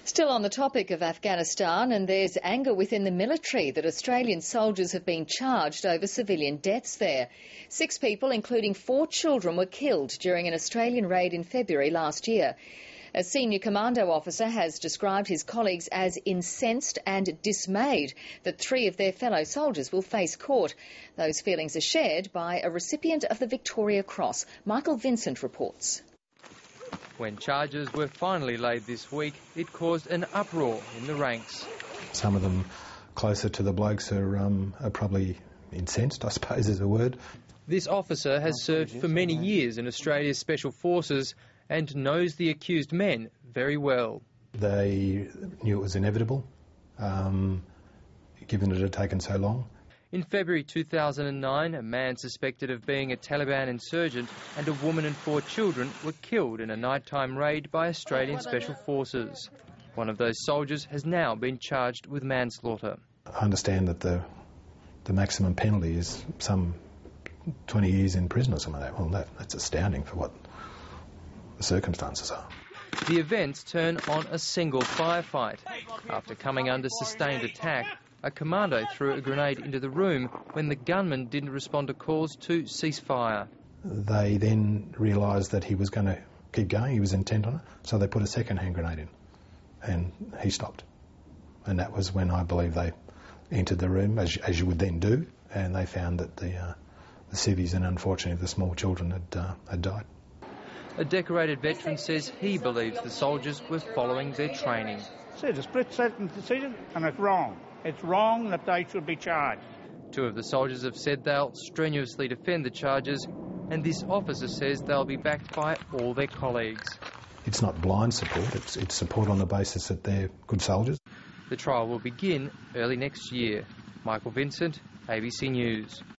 Still on the topic of Afghanistan, and there's anger within the military that Australian soldiers have been charged over civilian deaths there. 6 people, including 4 children, were killed during an Australian raid in February last year. A senior commando officer has described his colleagues as incensed and dismayed that 3 of their fellow soldiers will face court. Those feelings are shared by a recipient of the Victoria Cross. Michael Vincent reports. When charges were finally laid this week, it caused an uproar in the ranks. Some of them closer to the blokes are probably incensed, I suppose is a word. This officer has served for many years in Australia's Special Forces and knows the accused men very well. They knew it was inevitable, given it had taken so long. In February 2009, a man suspected of being a Taliban insurgent and a woman and 4 children were killed in a nighttime raid by Australian Special Forces. One of those soldiers has now been charged with manslaughter. I understand that the maximum penalty is some 20 years in prison or something like that. Well, that's astounding for what the circumstances are. The events turn on a single firefight. After coming under sustained attack, a commando threw a grenade into the room when the gunman didn't respond to calls to cease fire. They then realised that he was going to keep going, he was intent on it, so they put a second hand grenade in, and he stopped. And that was when I believe they entered the room, as you would then do, and they found that the civvies and unfortunately the small children had died. A decorated veteran says he believes the soldiers were following their training. It's a split-second decision, and it's wrong. It's wrong that they should be charged. 2 of the soldiers have said they'll strenuously defend the charges, and this officer says they'll be backed by all their colleagues. It's not blind support, it's support on the basis that they're good soldiers. The trial will begin early next year. Michael Vincent, ABC News.